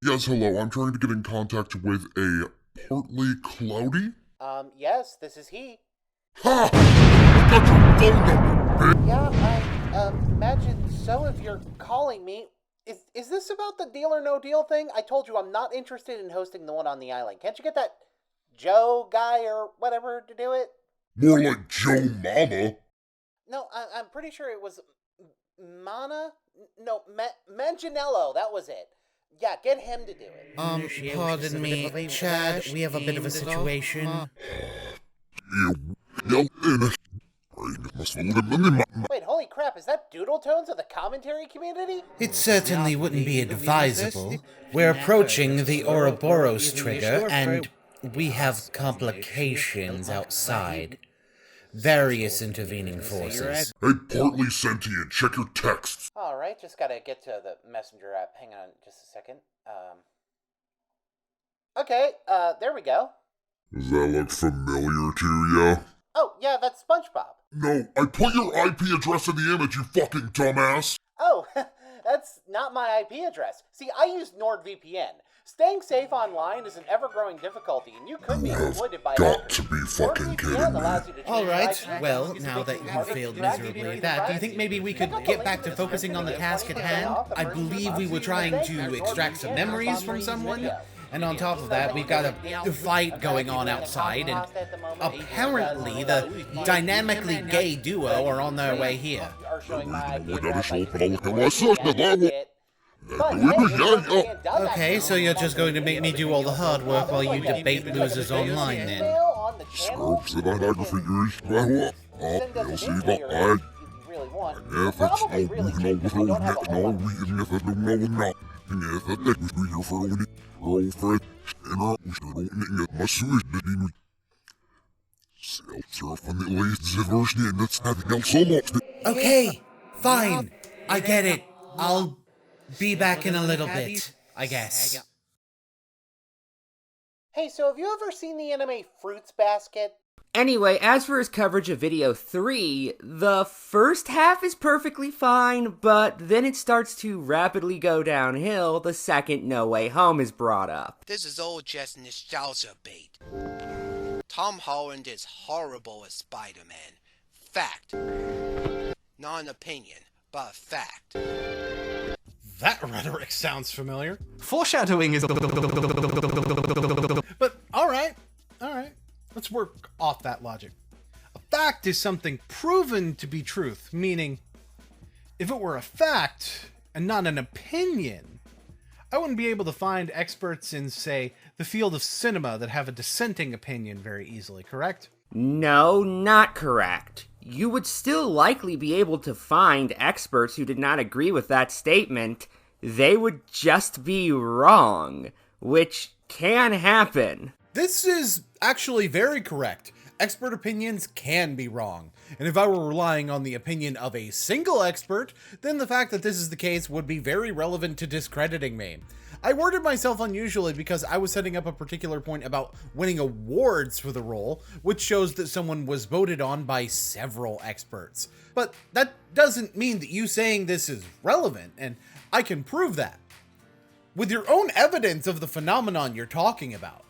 Yes, hello, I'm trying to get in contact with a partly cloudy? Yes, this is he. Ha! I got your phone number, bitch! Yeah, I, imagine so if you're calling me. Is this about the Deal or No Deal thing? I told you I'm not interested in hosting the one on the island. Can't you get that Joe guy or whatever to do it? More like Joe Mama. No, I'm pretty sure it was Mana? No, Manganiello, that was it. Yeah, get him to do it. Pardon me, Chad, we have a bit of a situation. Wait, holy crap, is that doodle tones of the commentary community? It certainly wouldn't be advisable. We're approaching the Ouroboros trigger, and we have complications outside. Various intervening forces. Hey, partly sentient, check your texts. Alright, just gotta get to the messenger app. Hang on just a second. Okay, there we go. Does that look familiar to ya? Oh, yeah, that's SpongeBob. No, I put your IP address in the image, you fucking dumbass! Oh, that's not my IP address. See, I use NordVPN. Staying safe online is an ever-growing difficulty, and you could be exploited by Got to be fucking kidding me. Alright, well, now that you failed miserably at that, do you think maybe we could get back to focusing on the task at hand? I believe we were trying to extract some memories from someone, and on top of that, we've got a fight going on outside, and apparently the dynamically gay duo are on their way here. Okay, so you're just going to make me do all the hard work while you debate losers online then? Okay, fine, I get it. I'll be back in a little bit, I guess. Hey, so have you ever seen the anime Fruits Basket? Anyway, as for his coverage of video 3, the first half is perfectly fine, but then it starts to rapidly go downhill the second No Way Home is brought up. This is all just nostalgia bait. Tom Holland is horrible as Spider-Man. Fact. Not an opinion, but a fact. That rhetoric sounds familiar. Foreshadowing is... But, alright. Let's work off that logic. A fact is something proven to be truth, meaning, if it were a fact and not an opinion, I wouldn't be able to find experts in, say, the field of cinema that have a dissenting opinion very easily, correct? No, not correct. You would still likely be able to find experts who did not agree with that statement. They would just be wrong, which can happen. This is actually very correct. Expert opinions can be wrong. And if I were relying on the opinion of a single expert, then the fact that this is the case would be very relevant to discrediting me. I worded myself unusually because I was setting up a particular point about winning awards for the role, which shows that someone was voted on by several experts. But that doesn't mean that you saying this is relevant, and I can prove that with your own evidence of the phenomenon you're talking about.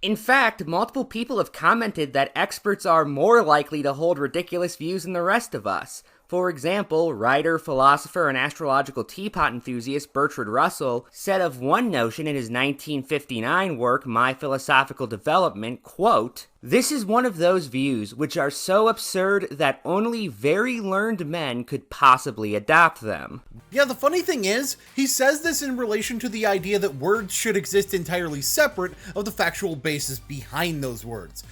In fact, multiple people have commented that experts are more likely to hold ridiculous views than the rest of us. For example, writer, philosopher, and astrological teapot enthusiast Bertrand Russell said of one notion in his 1959 work, My Philosophical Development, quote, "This is one of those views which are so absurd that only very learned men could possibly adopt them." Yeah, the funny thing is, he says this in relation to the idea that words should exist entirely separate of the factual basis behind those words.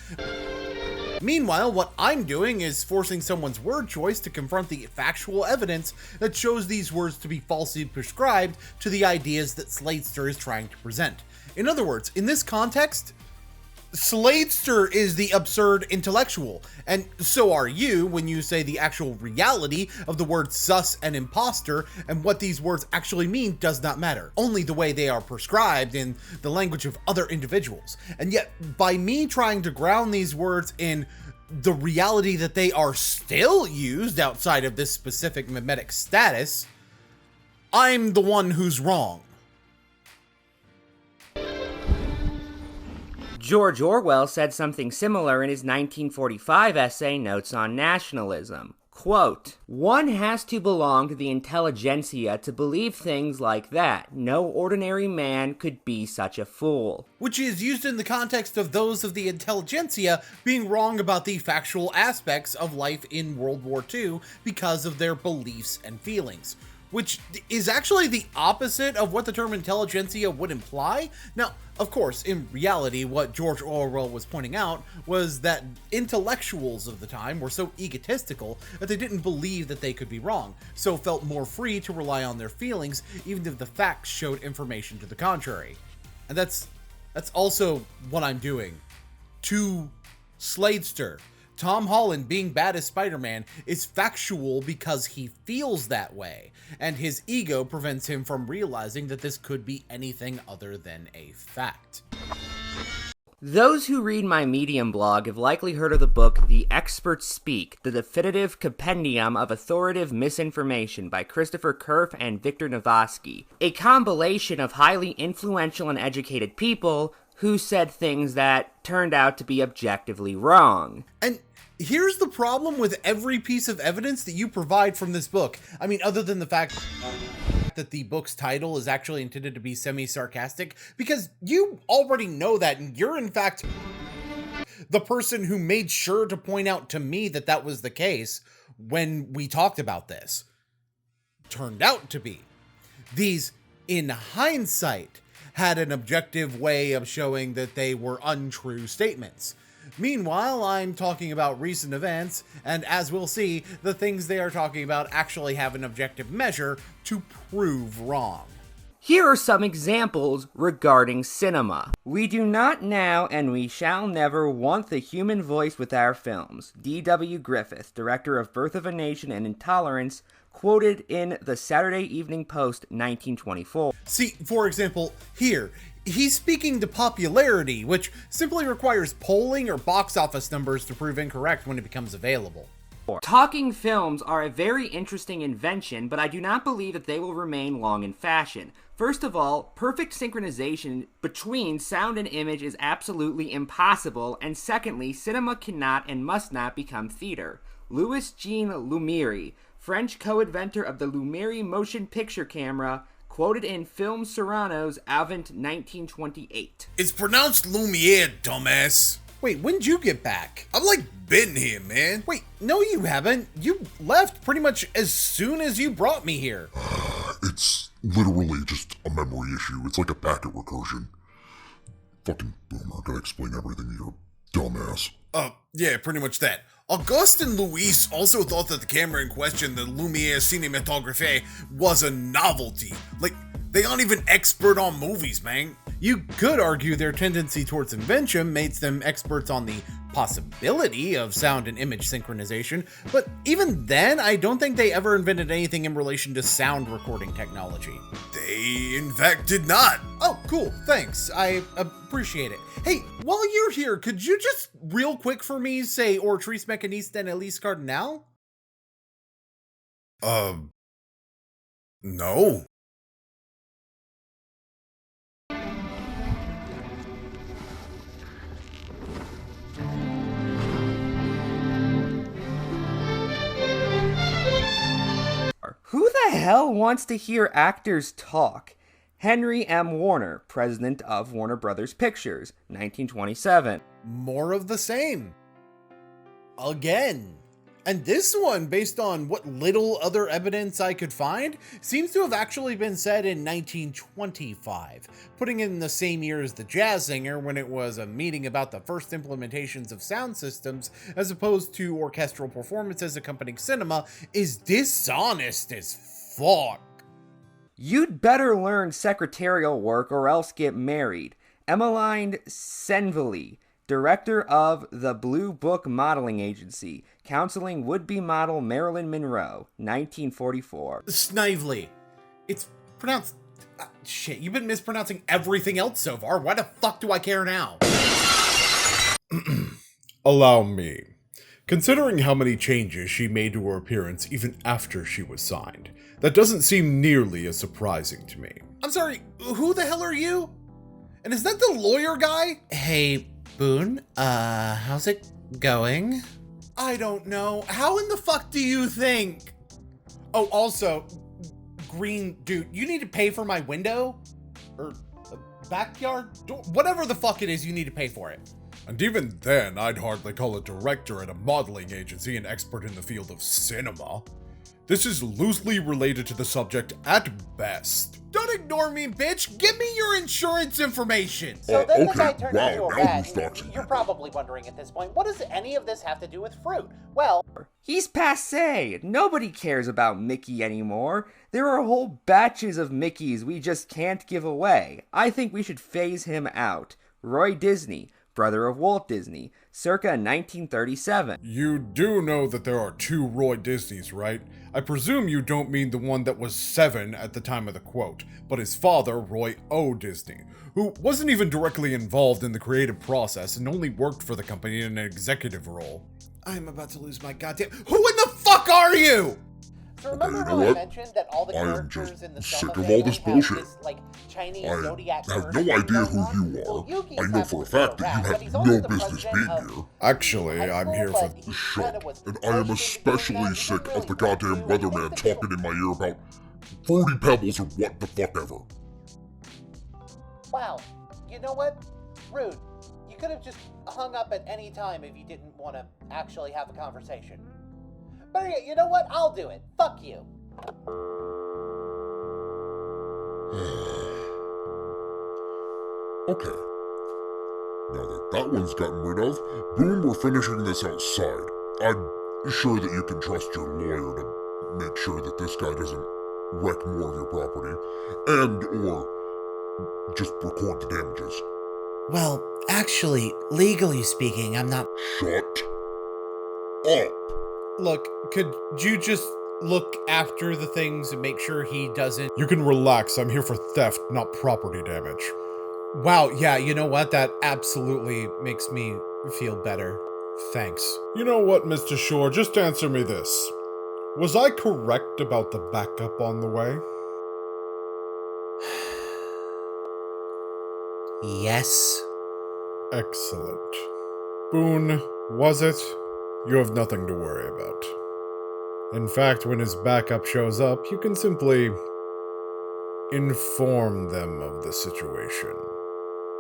Meanwhile, what I'm doing is forcing someone's word choice to confront the factual evidence that shows these words to be falsely prescribed to the ideas that Sladester is trying to present. In other words, in this context, Sladester is the absurd intellectual, and so are you when you say the actual reality of the words sus and imposter, and what these words actually mean does not matter. Only the way they are prescribed in the language of other individuals. And yet, by me trying to ground these words in the reality that they are still used outside of this specific mimetic status, I'm the one who's wrong. George Orwell said something similar in his 1945 essay Notes on Nationalism. Quote, "One has to belong to the intelligentsia to believe things like that. No ordinary man could be such a fool." Which is used in the context of those of the intelligentsia being wrong about the factual aspects of life in World War II because of their beliefs and feelings. Which is actually the opposite of what the term intelligentsia would imply. Now, of course, in reality, what George Orwell was pointing out was that intellectuals of the time were so egotistical that they didn't believe that they could be wrong, so felt more free to rely on their feelings, even if the facts showed information to the contrary. And that's also what I'm doing. To Sladester, Tom Holland being bad as Spider-Man is factual because he feels that way, and his ego prevents him from realizing that this could be anything other than a fact. Those who read my Medium blog have likely heard of the book The Experts Speak, the definitive compendium of authoritative misinformation by Christopher Kerf and Victor Novoski, a compilation of highly influential and educated people who said things that turned out to be objectively wrong. And here's the problem with every piece of evidence that you provide from this book. I mean, other than the fact that the book's title is actually intended to be semi-sarcastic, because you already know that, and you're in fact the person who made sure to point out to me that that was the case when we talked about this. Turned out to be. These, in hindsight, had an objective way of showing that they were untrue statements. Meanwhile, I'm talking about recent events, and as we'll see, the things they are talking about actually have an objective measure to prove wrong. Here are some examples regarding cinema. "We do not now, and we shall never, want the human voice with our films." D.W. Griffith, director of Birth of a Nation and Intolerance, quoted in the Saturday Evening Post, 1924. See, for example, here, he's speaking to popularity, which simply requires polling or box office numbers to prove incorrect when it becomes available. "Talking films are a very interesting invention, but I do not believe that they will remain long in fashion. First of all, perfect synchronization between sound and image is absolutely impossible, and secondly, cinema cannot and must not become theater." Louis Jean Lumiere, French co-inventor of the Lumiere motion picture camera, quoted in Film Serrano's Avent 1928. It's pronounced Lumiere, dumbass. Wait, when'd you get back? I'm like been here, man. Wait, no you haven't. You left pretty much as soon as you brought me here. It's literally just a memory issue. It's like a packet recursion. Fucking boomer, gotta explain everything to your dumbass. Yeah, pretty much that. Auguste and Louise also thought that the camera in question, the Lumiere Cinematographe, was a novelty. Like, they aren't even expert on movies, man. You could argue their tendency towards invention makes them experts on the possibility of sound and image synchronization, but even then, I don't think they ever invented anything in relation to sound recording technology. They, in fact, did not. Oh, cool, thanks. I appreciate it. Hey, while you're here, could you just real quick for me say Ortrice Mécaniste and Elise Cardinal? No. Who the hell wants to hear actors talk? Henry M. Warner, president of Warner Brothers Pictures, 1927. More of the same. Again. And this one, based on what little other evidence I could find, seems to have actually been said in 1925, putting it in the same year as the Jazz Singer when it was a meeting about the first implementations of sound systems as opposed to orchestral performances accompanying cinema is dishonest as fuck. You'd better learn secretarial work or else get married. Emmeline Senville, director of the Blue Book Modeling Agency, counseling would-be model Marilyn Monroe, 1944. Snively. It's pronounced... shit, you've been mispronouncing everything else so far. Why the fuck do I care now? Allow me. Considering how many changes she made to her appearance even after she was signed, that doesn't seem nearly as surprising to me. I'm sorry, who the hell are you? And is that the lawyer guy? Hey, Boon, how's it going? I don't know. How in the fuck do you think? Oh, also, Green, dude, you need to pay for my window? Or backyard door? Whatever the fuck it is, you need to pay for it. And even then, I'd hardly call a director at a modeling agency an expert in the field of cinema. This is loosely related to the subject at best. Don't ignore me, bitch! Give me your insurance information! So then the okay, guy turns wow, into a now rat. who's doxing You're you? probably wondering at this point, what does any of this have to do with fruit? Well, He's passé. Nobody cares about Mickey anymore. There are whole batches of Mickeys we just can't give away. I think we should phase him out. Roy Disney, brother of Walt Disney, circa 1937. You do know that there are two Roy Disneys, right? I presume you don't mean the one that was 7 at the time of the quote, but his father, Roy O. Disney, who wasn't even directly involved in the creative process and only worked for the company in an executive role. I'm about to lose my goddamn— Who in the fuck are you? so remember you how know I what? mentioned that all the I am characters just in the sick Selma of all this family have bullshit. this, like, Chinese I zodiac have curse no thing idea going who on. you Well, are. Yuki's I know happens for a to be fact that rat, you but have he's also no the business president being of here. Actually, high I'm school, here but for he the kinda show. was And I am forced into doing especially that. He sick didn't of the really goddamn want to. weatherman talking in my ear about Fruity Pebbles or what the fuck ever. Wow, you know what? Rude. You could have just hung up at any time if you didn't want to actually have a conversation. But you know what? I'll do it. Fuck you. Okay. Now that that one's gotten rid of, Boon, we're finishing this outside. I'm sure that you can trust your lawyer to make sure that this guy doesn't wreck more of your property, and or just record the damages. Well, actually, legally speaking, I'm not. Shut up. Look, could you just look after the things and make sure he doesn't— You can relax, I'm here for theft, not property damage. Wow, yeah, you know what? That absolutely makes me feel better. Thanks. You know what, Mr. Shore, just answer me this. Was I correct about the backup on the way? Yes. Excellent. Boone, was it? You have nothing to worry about. In fact, when his backup shows up, you can simply inform them of the situation.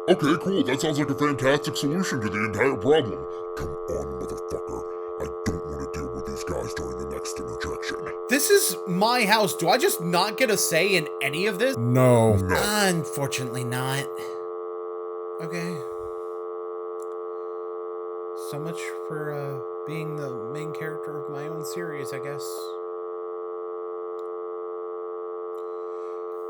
Okay, cool. That sounds like a fantastic solution to the entire problem. Come on, motherfucker. I don't want to deal with these guys during the next interjection. This is my house. Do I just not get a say in any of this? No. Unfortunately not. Okay. So much for being the main character of my own series, I guess.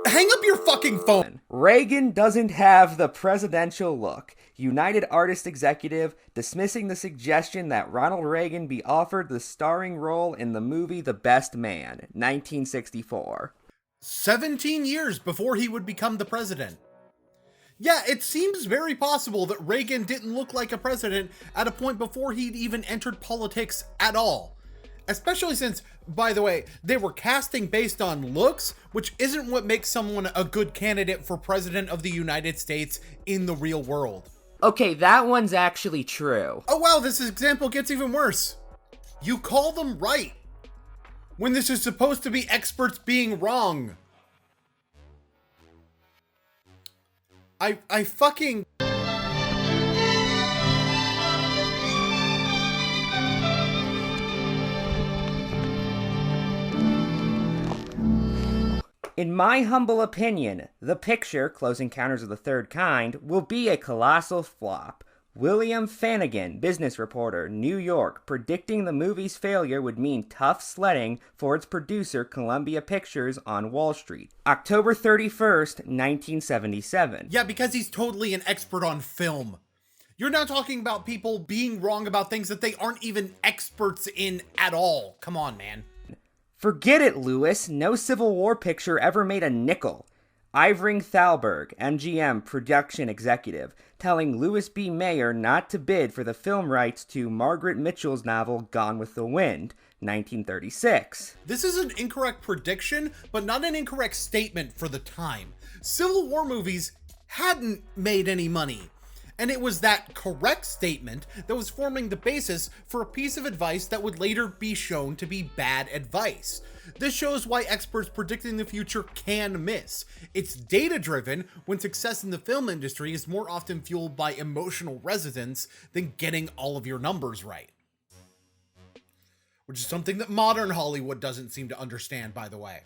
Hang up your fucking phone! Reagan doesn't have the presidential look. United Artists executive dismissing the suggestion that Ronald Reagan be offered the starring role in the movie The Best Man, 1964. 17 years before he would become the president. Yeah, it seems very possible that Reagan didn't look like a president at a point before he'd even entered politics at all. Especially since, by the way, they were casting based on looks, which isn't what makes someone a good candidate for president of the United States in the real world. Okay, that one's actually true. Oh wow, this example gets even worse. You call them right when this is supposed to be experts being wrong. I fucking... In my humble opinion, the picture, Close Encounters of the Third Kind, will be a colossal flop. William Fannigan, business reporter, New York, predicting the movie's failure would mean tough sledding for its producer, Columbia Pictures, on Wall Street. October 31st, 1977. Yeah, because he's totally an expert on film. You're now talking about people being wrong about things that they aren't even experts in at all. Come on, man. Forget it, Lewis. No Civil War picture ever made a nickel. Ivring Thalberg, MGM production executive, telling Louis B. Mayer not to bid for the film rights to Margaret Mitchell's novel Gone with the Wind, 1936. This is an incorrect prediction, but not an incorrect statement for the time. Civil War movies hadn't made any money. And it was that correct statement that was forming the basis for a piece of advice that would later be shown to be bad advice. This shows why experts predicting the future can miss. It's data-driven when success in the film industry is more often fueled by emotional resonance than getting all of your numbers right. Which is something that modern Hollywood doesn't seem to understand, by the way.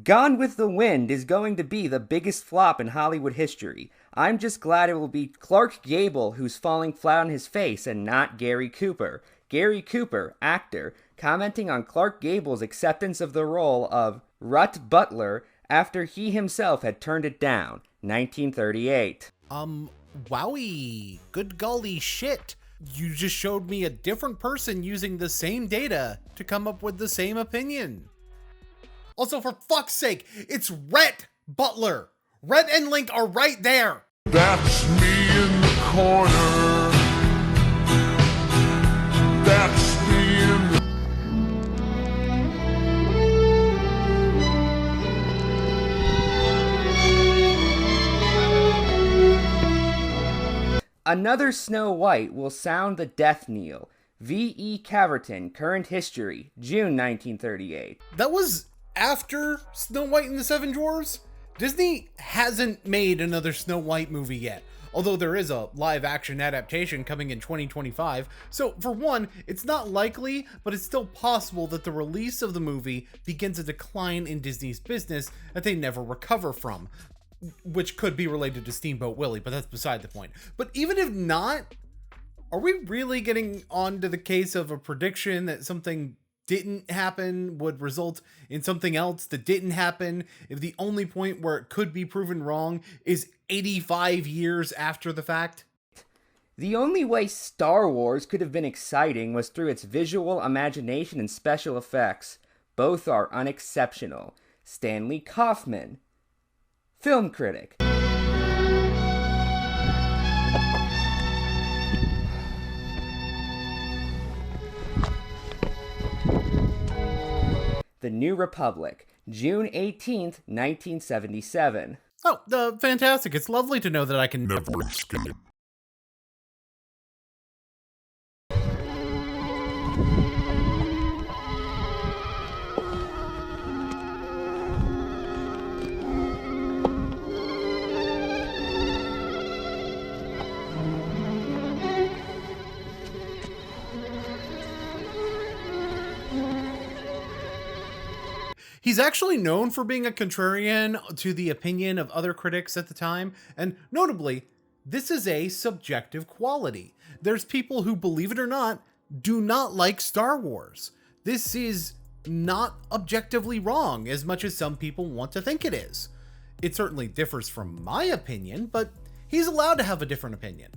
Gone with the Wind is going to be the biggest flop in Hollywood history. I'm just glad it will be Clark Gable who's falling flat on his face and not Gary Cooper. Gary Cooper, actor, commenting on Clark Gable's acceptance of the role of Rut Butler after he himself had turned it down, 1938. Wowie, good golly shit. You just showed me a different person using the same data to come up with the same opinion. Also, for fuck's sake, it's Rhett Butler. Rhett and Link are right there. That's me in the corner. That's me in the... Another Snow White will sound the death knell. V.E. Caverton, Current History, June 1938. That was after Snow White and the Seven Dwarfs? Disney hasn't made another Snow White movie yet, although there is a live-action adaptation coming in 2025, so for one, it's not likely, but it's still possible that the release of the movie begins a decline in Disney's business that they never recover from, which could be related to Steamboat Willie, but that's beside the point. But even if not, are we really getting onto the case of a prediction that something didn't happen would result in something else that didn't happen if the only point where it could be proven wrong is 85 years after the fact? The only way Star Wars could have been exciting was through its visual imagination and special effects. Both are unexceptional. Stanley Kaufman, film critic. The New Republic, June 18th, 1977. Oh, fantastic. It's lovely to know that I can Never escape. He's actually known for being a contrarian to the opinion of other critics at the time, and notably, this is a subjective quality. There's people who, believe it or not, do not like Star Wars. This is not objectively wrong as much as some people want to think it is. It certainly differs from my opinion, but he's allowed to have a different opinion.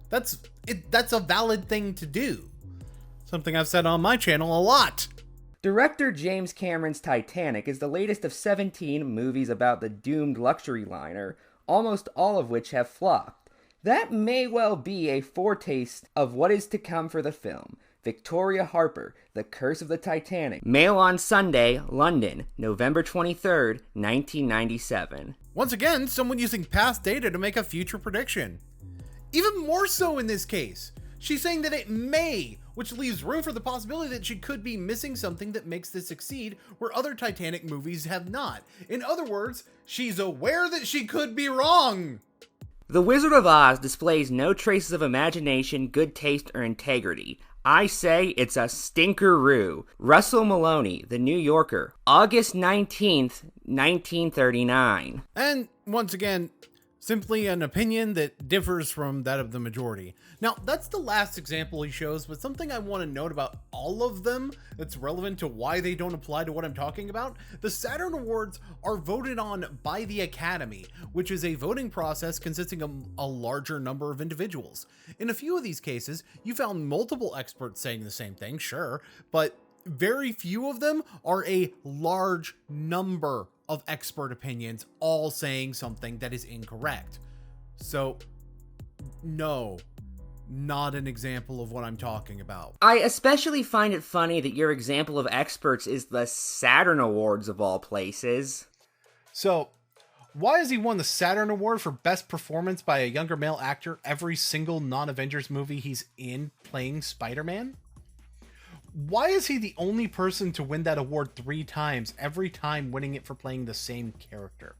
That's a valid thing to do. Something I've said on my channel a lot. Director James Cameron's Titanic is the latest of 17 movies about the doomed luxury liner, almost all of which have flopped. That may well be a foretaste of what is to come for the film. Victoria Harper, The Curse of the Titanic. Mail on Sunday, London, November 23rd, 1997. Once again, someone using past data to make a future prediction. Even more so in this case. She's saying that it may, which leaves room for the possibility that she could be missing something that makes this succeed where other Titanic movies have not. In other words, she's aware that she could be wrong. The Wizard of Oz displays no traces of imagination, good taste, or integrity. I say it's a stinkeroo. Russell Maloney, The New Yorker, August 19th, 1939. And once again, simply an opinion that differs from that of the majority. Now, that's the last example he shows, but something I want to note about all of them that's relevant to why they don't apply to what I'm talking about. The Saturn Awards are voted on by the Academy, which is a voting process consisting of a larger number of individuals. In a few of these cases, you found multiple experts saying the same thing, sure, but very few of them are a large number of expert opinions all saying something that is incorrect. So, no, not an example of what I'm talking about. I especially find it funny that your example of experts is the Saturn Awards of all places. So, Why has he won the Saturn Award for Best Performance by a Younger Male Actor every single non-Avengers movie he's in playing Spider-Man? Why is he the only person to win that award 3 times, every time winning it for playing the same character?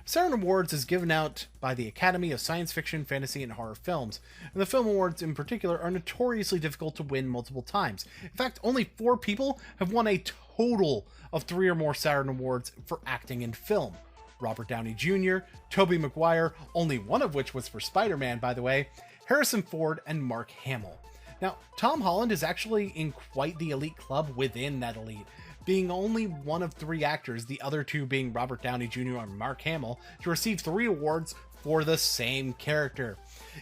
Saturn Awards is given out by the Academy of Science Fiction, Fantasy, and Horror Films, and the film awards in particular are notoriously difficult to win multiple times. In fact, only 4 people have won a total of 3 or more Saturn Awards for acting in film. Robert Downey Jr., Tobey Maguire, only one of which was for Spider-Man, by the way, Harrison Ford, and Mark Hamill. Now, Tom Holland is actually in quite the elite club within that elite, being only one of 3 actors, the other 2 being Robert Downey Jr. and Mark Hamill, to receive 3 awards for the same character.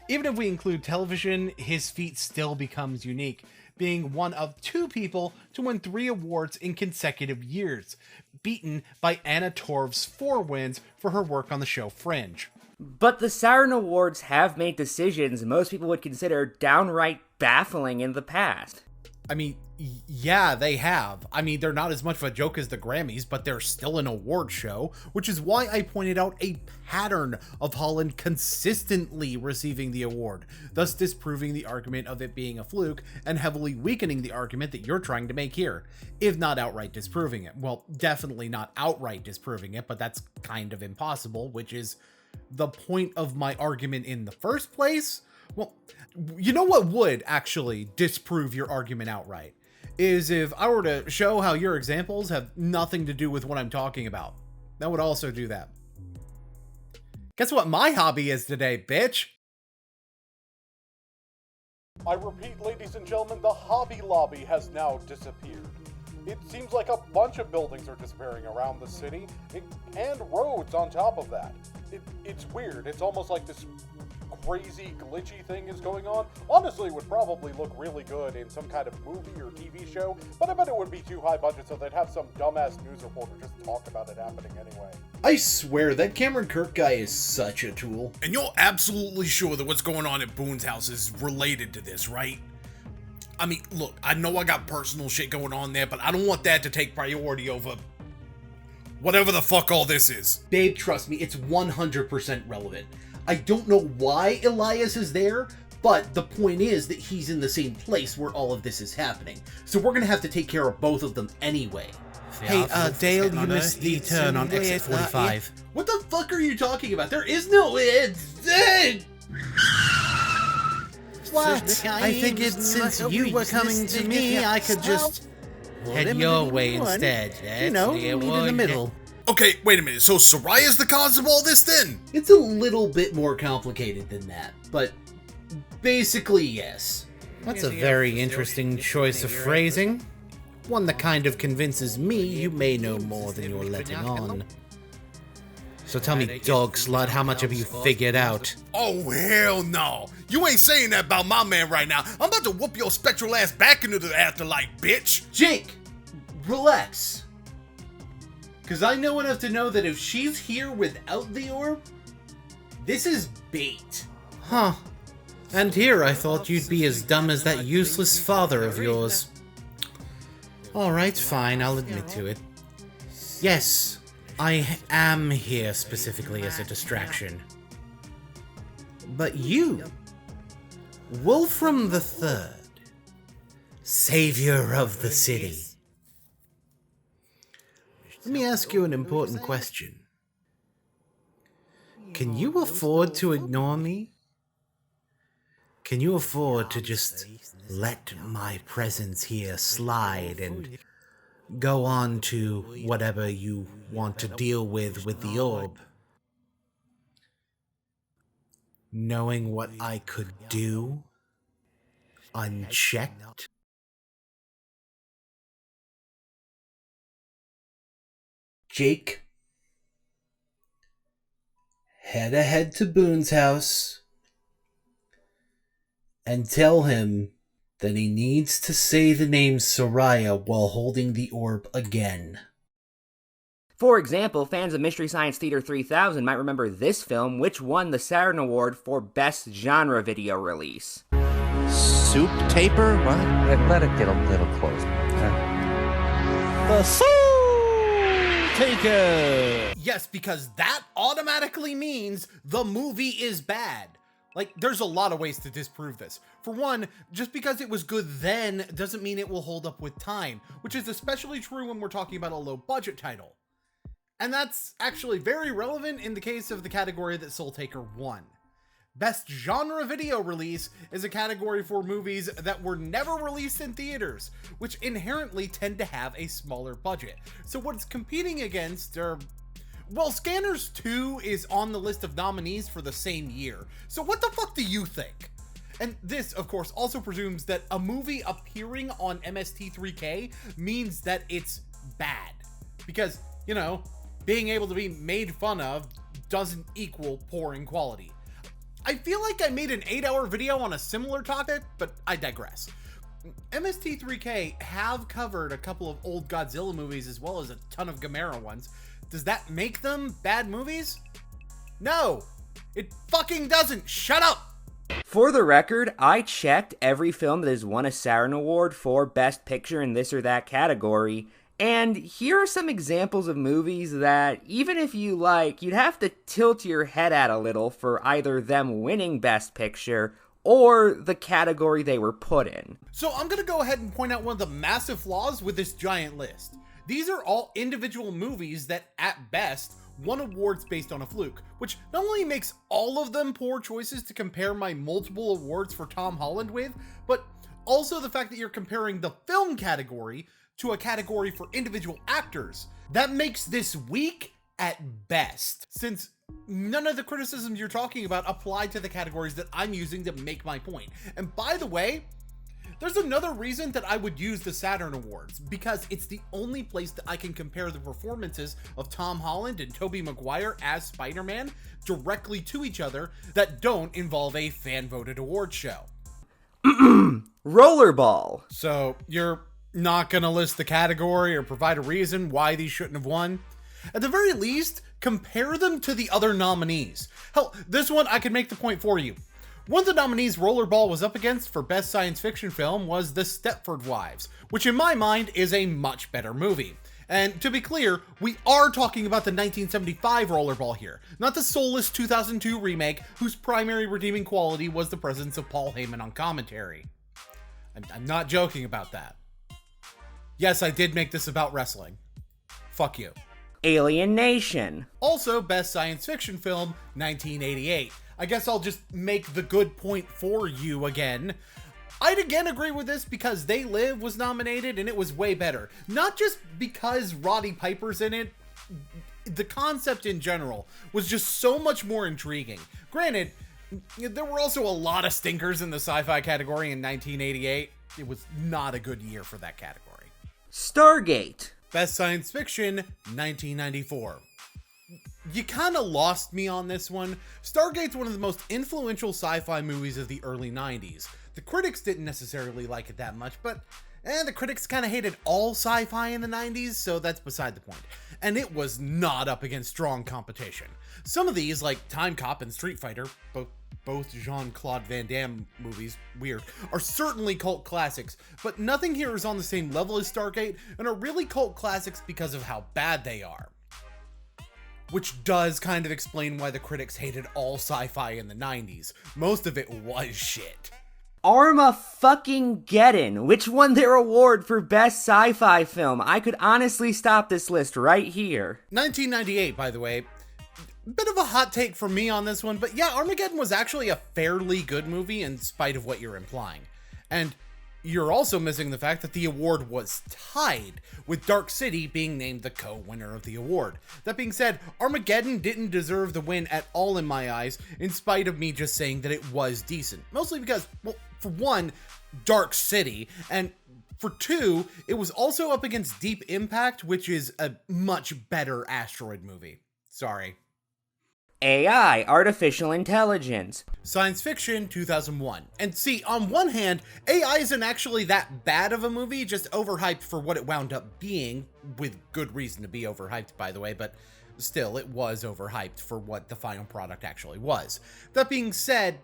Even if we include television, his feat still becomes unique, being one of 2 people to win 3 awards in consecutive years, beaten by Anna Torv's 4 wins for her work on the show Fringe. But the Saturn Awards have made decisions most people would consider downright baffling in the past. I mean, yeah, they have. I mean, they're not as much of a joke as the Grammys, but they're still an award show, which is why I pointed out a pattern of Holland consistently receiving the award, thus disproving the argument of it being a fluke and heavily weakening the argument that you're trying to make here, if not outright disproving it. Well, definitely not outright disproving it, but that's kind of impossible, which is the point of my argument in the first place. Well, you know what would actually disprove your argument outright? Is if I were to show how your examples have nothing to do with what I'm talking about. That would also do that. Guess what my hobby is today, bitch? I repeat, ladies and gentlemen, the Hobby Lobby has now disappeared. It seems like a bunch of buildings are disappearing around the city, and roads on top of that. It's weird. It's almost like this crazy glitchy thing is going on. Honestly, it would probably look really good in some kind of movie or TV show, but I bet it would be too high budget, so they'd have some dumbass news reporter just talk about it happening anyway. I swear, that Cameron Kirk guy is such a tool. And you're absolutely sure that what's going on at Boon's house is related to this, right? I mean, look, I know I got personal shit going on there, but I don't want that to take priority over whatever the fuck all this is. Babe, trust me, it's 100% relevant. I don't know why Elias is there, but the point is that he's in the same place where all of this is happening. So we're gonna have to take care of both of them anyway. Hey, Dale, you missed the turn on exit 45. What the fuck are you talking about? There is no What? I figured since you were coming to me, I could just head your way instead. You know, meet in the middle. Okay, wait a minute. So Soraya's the cause of all this then? It's a little bit more complicated than that, but basically yes. That's a very interesting choice of phrasing. One that kind of convinces me you may know more than you're letting on. So tell me, dog slut, how much have you figured out? Oh, hell no. You ain't saying that about my man right now. I'm about to whoop your spectral ass back into the afterlife, bitch. Jake, relax. Because I know enough to know that if she's here without the orb, this is bait. Huh. And here I thought you'd be as dumb as that useless father of yours. Alright, fine, I'll admit to it. Yes, I am here specifically as a distraction. But you, Wolfram the Third, savior of the city. Let me ask you an important question. Can you afford to ignore me? Can you afford to just let my presence here slide and go on to whatever you want to deal with the orb? Knowing what I could do unchecked? Jake, head ahead to Boon's house and tell him that he needs to say the name Soraya while holding the orb again. For example, fans of Mystery Science Theater 3000 might remember this film, which won the Saturn Award for Best Genre Video Release. Soup taper? What? Let it get a little closer. The soup Taker. Yes, because that automatically means the movie is bad. Like, there's a lot of ways to disprove this. For one, just because it was good then doesn't mean it will hold up with time, which is especially true when we're talking about a low-budget title. And that's actually very relevant in the case of the category that Soul Taker won. Best Genre Video Release is a category for movies that were never released in theaters, which inherently tend to have a smaller budget. So what it's competing against are... Well, Scanners 2 is on the list of nominees for the same year. So what the fuck do you think? And this, of course, also presumes that a movie appearing on MST3K means that it's bad. Because, you know, being able to be made fun of doesn't equal poor in quality. I feel like I made an 8-hour video on a similar topic, but I digress. MST3K have covered a couple of old Godzilla movies as well as a ton of Gamera ones. Does that make them bad movies? No, it fucking doesn't. Shut up! For the record, I checked every film that has won a Saturn Award for Best Picture in this or that category, and here are some examples of movies that, even if you like, you'd have to tilt your head at a little for either them winning Best Picture or the category they were put in. So I'm gonna go ahead and point out one of the massive flaws with this giant list. These are all individual movies that, at best, won awards based on a fluke, which not only makes all of them poor choices to compare my multiple awards for Tom Holland with, but also the fact that you're comparing the film category to a category for individual actors. That makes this weak at best, since none of the criticisms you're talking about apply to the categories that I'm using to make my point. And by the way, there's another reason that I would use the Saturn Awards, because it's the only place that I can compare the performances of Tom Holland and Tobey Maguire as Spider-Man directly to each other that don't involve a fan-voted award show. Rollerball. So, you're not gonna list the category or provide a reason why these shouldn't have won? At the very least, compare them to the other nominees. Hell, this one I can make the point for you. One of the nominees Rollerball was up against for Best Science Fiction Film was The Stepford Wives, which in my mind is a much better movie. And to be clear, we are talking about the 1975 Rollerball here, not the soulless 2002 remake whose primary redeeming quality was the presence of Paul Heyman on commentary. I'm not joking about that. Yes, I did make this about wrestling. Fuck you. Alien Nation. Also, Best Science Fiction Film, 1988. I guess I'll just make the good point for you again. I'd again agree with this because They Live was nominated and it was way better. Not just because Roddy Piper's in it, the concept in general was just so much more intriguing. Granted, there were also a lot of stinkers in the sci-fi category in 1988. It was not a good year for that category. Stargate. Best Science Fiction, 1994. You kind of lost me on this one. Stargate's one of the most influential sci-fi movies of the early 90s. The critics didn't necessarily like it that much, but the critics kind of hated all sci-fi in the 90s, so that's beside the point. And it was not up against strong competition. Some of these, like Time Cop and Street Fighter, both Jean-Claude Van Damme movies, weird, are certainly cult classics, but nothing here is on the same level as Stargate, and are really cult classics because of how bad they are. Which does kind of explain why the critics hated all sci-fi in the 90s. Most of it was shit. Armageddon, which won their award for Best Sci-Fi Film. I could honestly stop this list right here. 1998, by the way. Bit of a hot take from me on this one, but yeah, Armageddon was actually a fairly good movie in spite of what you're implying. And you're also missing the fact that the award was tied, with Dark City being named the co-winner of the award. That being said, Armageddon didn't deserve the win at all in my eyes, in spite of me just saying that it was decent. Mostly because, well, for one, Dark City, and for two, it was also up against Deep Impact, which is a much better asteroid movie. Sorry. AI, Artificial Intelligence. Science Fiction, 2001. And see, on one hand, AI isn't actually that bad of a movie, just overhyped for what it wound up being, with good reason to be overhyped, by the way, but still, it was overhyped for what the final product actually was. That being said,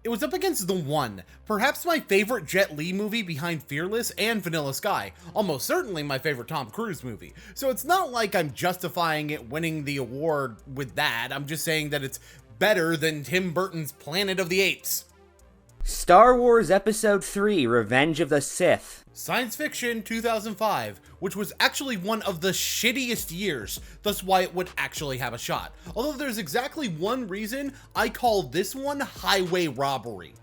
It was up against The One, perhaps my favorite Jet Li movie behind Fearless and Vanilla Sky, almost certainly my favorite Tom Cruise movie. So it's not like I'm justifying it winning the award with that, I'm just saying that it's better than Tim Burton's Planet of the Apes. Star Wars Episode 3, Revenge of the Sith. Science Fiction 2005, which was actually one of the shittiest years, thus why it would actually have a shot. Although there's exactly one reason I call this one highway robbery.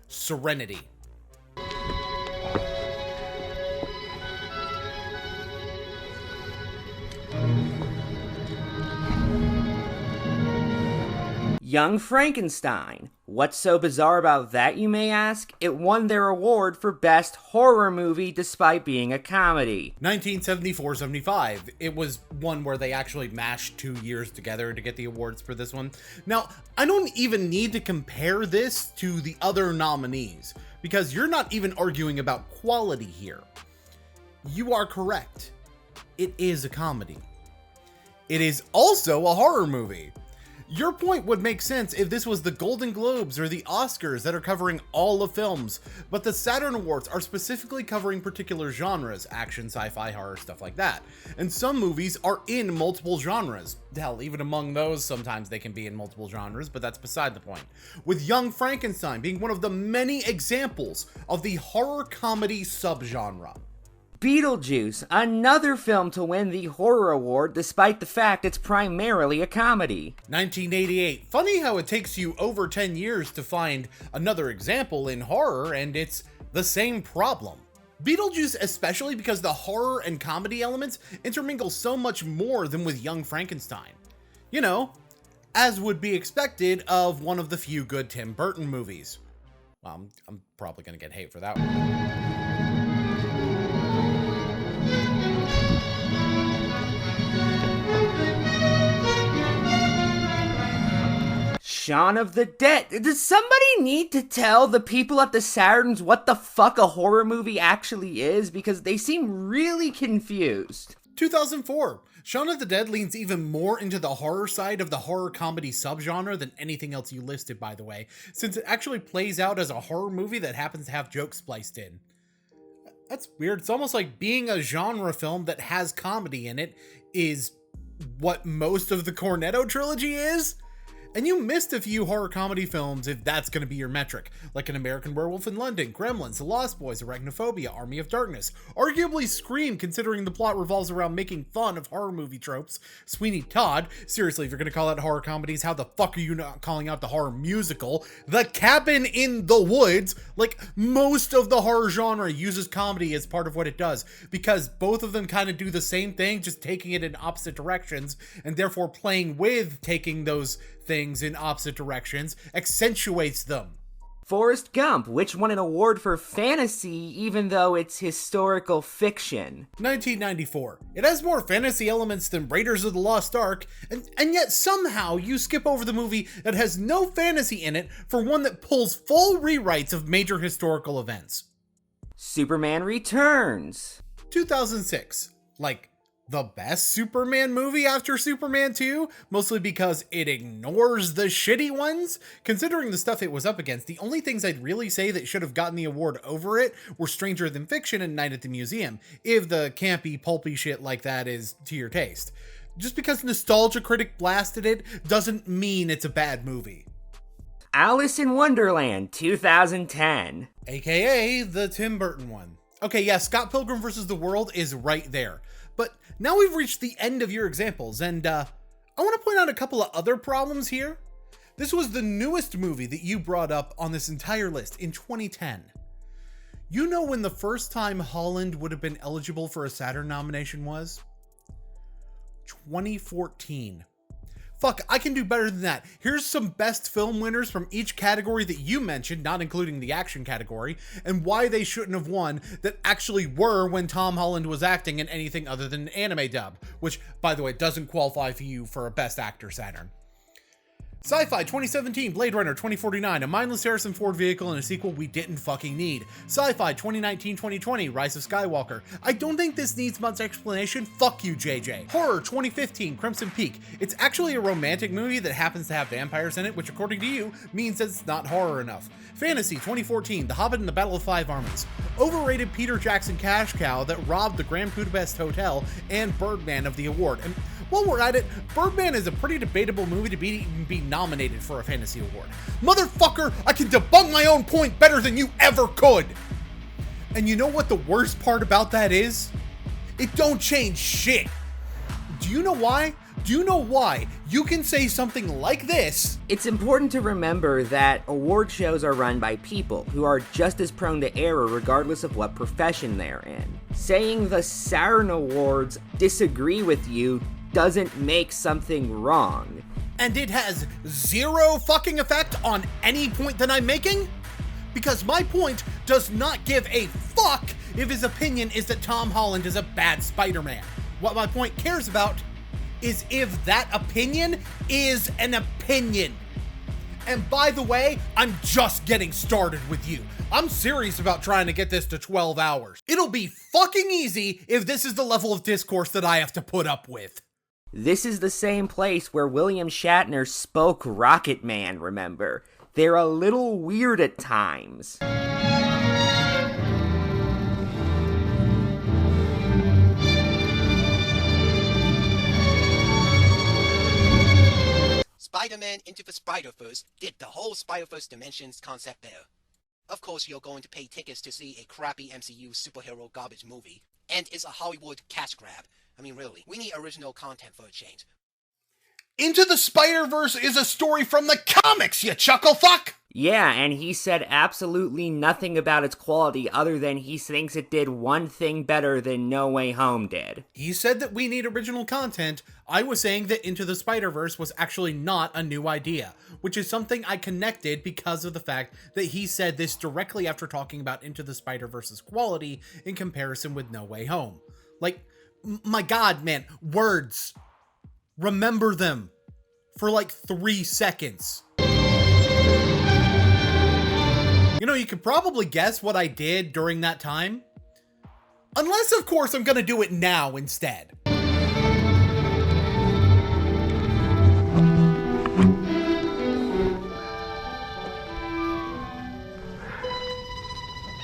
Serenity. Young Frankenstein. What's so bizarre about that, you may ask? It won their award for Best Horror Movie despite being a comedy. 1974-75. It was one where they actually mashed 2 years together to get the awards for this one. Now, I don't even need to compare this to the other nominees, because you're not even arguing about quality here. You are correct. It is a comedy. It is also a horror movie. Your point would make sense if this was the Golden Globes or the Oscars that are covering all of films, but the Saturn Awards are specifically covering particular genres, action, sci-fi, horror, stuff like that. And some movies are in multiple genres. Hell, even among those, sometimes they can be in multiple genres, but that's beside the point. With Young Frankenstein being one of the many examples of the horror comedy subgenre. Beetlejuice, another film to win the horror award despite the fact it's primarily a comedy. 1988. Funny how it takes you over 10 years to find another example in horror, and it's the same problem. Beetlejuice, especially because the horror and comedy elements intermingle so much more than with Young Frankenstein. You know, as would be expected of one of the few good Tim Burton movies. Well, I'm probably gonna get hate for that one. Shaun of the Dead. Does somebody need to tell the people at the Saturns what the fuck a horror movie actually is? Because they seem really confused. 2004. Shaun of the Dead leans even more into the horror side of the horror comedy subgenre than anything else you listed, by the way, since it actually plays out as a horror movie that happens to have jokes spliced in. That's weird. It's almost like being a genre film that has comedy in it is what most of the Cornetto trilogy is. And you missed a few horror comedy films if that's going to be your metric, like An American Werewolf in London, Gremlins, The Lost Boys, Arachnophobia, Army of Darkness, arguably Scream considering the plot revolves around making fun of horror movie tropes, Sweeney Todd, seriously if you're going to call out horror comedies, how the fuck are you not calling out the horror musical, The Cabin in the Woods? Like, most of the horror genre uses comedy as part of what it does, because both of them kind of do the same thing, just taking it in opposite directions, and therefore playing with taking those things in opposite directions accentuates them. Forrest Gump, which won an award for fantasy even though it's historical fiction. 1994. It has more fantasy elements than Raiders of the Lost Ark, and yet somehow you skip over the movie that has no fantasy in it for one that pulls full rewrites of major historical events. Superman Returns. 2006. Like, the best Superman movie after Superman 2, mostly because it ignores the shitty ones. Considering the stuff it was up against, the only things I'd really say that should have gotten the award over it were Stranger Than Fiction and Night at the Museum, if the campy, pulpy shit like that is to your taste. Just because Nostalgia Critic blasted it doesn't mean it's a bad movie. Alice in Wonderland, 2010. AKA the Tim Burton one. Okay, yeah, Scott Pilgrim vs. the World is right there. But now we've reached the end of your examples, and I want to point out a couple of other problems here. This was the newest movie that you brought up on this entire list in 2010. You know when the first time Holland would have been eligible for a Saturn nomination was? 2014. Fuck, I can do better than that. Here's some best film winners from each category that you mentioned, not including the action category, and why they shouldn't have won that actually were when Tom Holland was acting in anything other than anime dub, which, by the way, doesn't qualify for you for a Best Actor Saturn. Sci-Fi 2017 Blade Runner 2049, a mindless Harrison Ford vehicle and a sequel we didn't fucking need. Sci-Fi 2019-2020 Rise of Skywalker. I don't think this needs much explanation. Fuck you, JJ. Horror 2015 Crimson Peak. It's actually a romantic movie that happens to have vampires in it, which according to you means that it's not horror enough. Fantasy 2014 The Hobbit and the Battle of Five Armies. Overrated Peter Jackson cash cow that robbed the Grand Budapest Hotel and Birdman of the award. And while we're at it, Birdman is a pretty debatable movie to be nominated for a fantasy award. Motherfucker, I can debunk my own point better than you ever could! And you know what the worst part about that is? It don't change shit. Do you know why? Do you know why you can say something like this? It's important to remember that award shows are run by people who are just as prone to error regardless of what profession they're in. Saying the Saturn Awards disagree with you doesn't make something wrong. And it has zero fucking effect on any point that I'm making? Because my point does not give a fuck if his opinion is that Tom Holland is a bad Spider-Man. What my point cares about is if that opinion is an opinion. And by the way, I'm just getting started with you. I'm serious about trying to get this to 12 hours. It'll be fucking easy if this is the level of discourse that I have to put up with. This is the same place where William Shatner spoke Rocket Man, remember? They're a little weird at times. Spider-Man Into the Spider-Verse did the whole Spider-Verse Dimensions concept better. Of course you're going to pay tickets to see a crappy MCU superhero garbage movie, and it's a Hollywood cash grab. I mean, really, we need original content for a change. Into the Spider-Verse is a story from the comics, you chuckle fuck! Yeah, and he said absolutely nothing about its quality other than he thinks it did one thing better than No Way Home did. He said that we need original content. I was saying that Into the Spider-Verse was actually not a new idea, which is something I connected because of the fact that he said this directly after talking about Into the Spider-Verse's quality in comparison with No Way Home. Like, my god, man, words. Remember them for like 3 seconds. You know, you could probably guess what I did during that time. Unless, of course, I'm gonna do it now instead.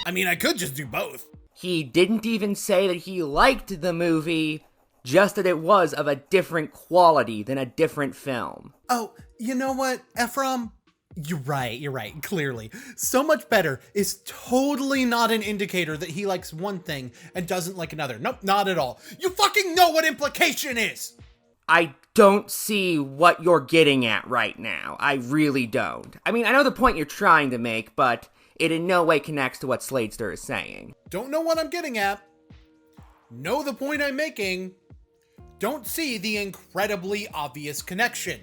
I mean, I could just do both. He didn't even say that he liked the movie, just that it was of a different quality than a different film. Oh, you know what, Ephraim? You're right, clearly. So Much Better is totally not an indicator that he likes one thing and doesn't like another. Nope, not at all. You fucking know what implication is! I don't see what you're getting at right now. I really don't. I mean, I know the point you're trying to make, but it in no way connects to what Sladester is saying. Don't know what I'm getting at. Know the point I'm making. Don't see the incredibly obvious connection.